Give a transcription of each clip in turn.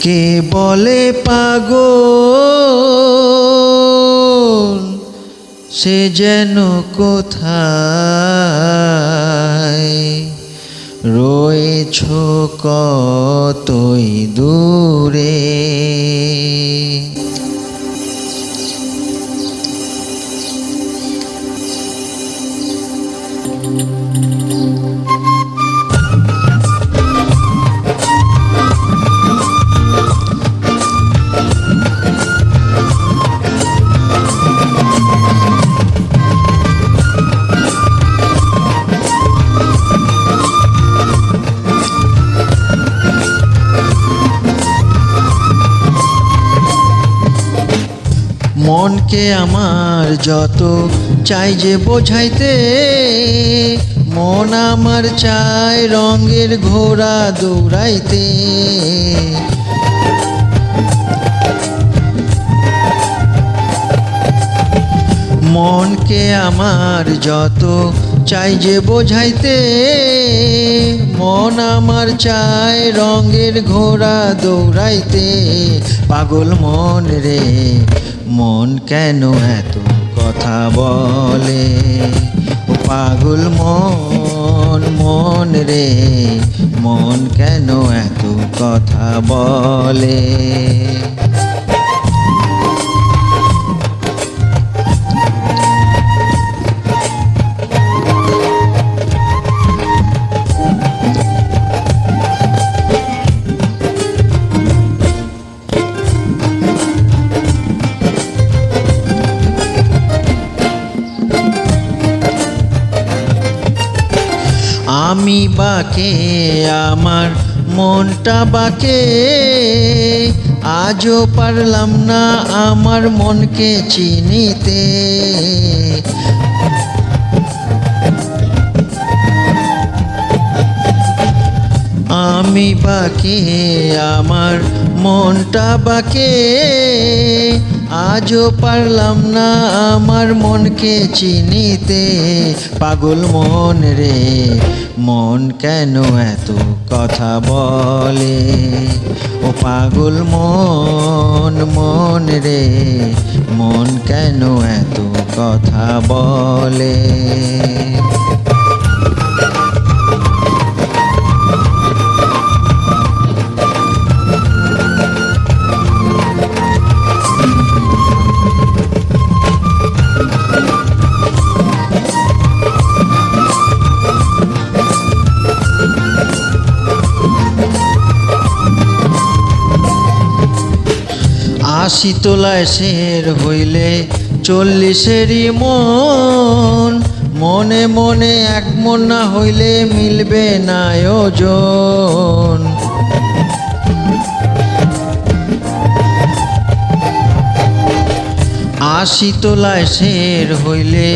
কে বলে পাগল সে যেন কোথায় রয়েছ কতই দূরে। মনকে আমার যত চাই যে বোঝাইতে, মন আমার চায় রঙের ঘোড়া দৌড়াইতে। মনকে আমার যত চাই যে বোঝাইতে, মন আমার চায় রঙের ঘোড়া দৌড়াইতে। পাগল মন রে মন কেন এত কথা বলে, ও পাগল মন মন রে মন কেন এত কথা বলে। আমি বাকে আমার মনটা বাকে, আজও পারলাম না আমার মনকে চিনিতে। আমি বাকে আমার মনটা বাকে, আজও পারলাম না আমার মনকে চিনিতে। পাগল মন রে মন কেন এত কথা বলে, ও পাগল মন মন রে মন কেন এত কথা বলে। আশি তোলায় শের হইলে 40-এরই মন, মনে মনে এক মন না হইলে মিলবে না ওজন। আশি তোলায় শের হইলে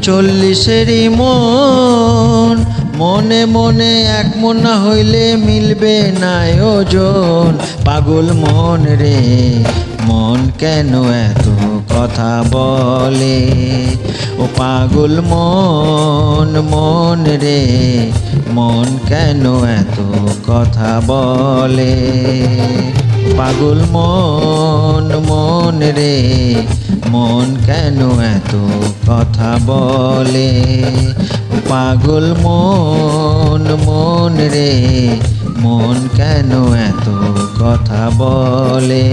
40-এরই মন, মনে মনে এক মন না হইলে মিলবে না ওজন। পাগল মন রে মন কেন এত কথা বলে, ও পাগল মন মন রে মন কেন এত কথা বলে। পাগল মন মন রে মন কেন এত কথা বলে, পাগল মন মন রে মন কেন এত কথা বলে।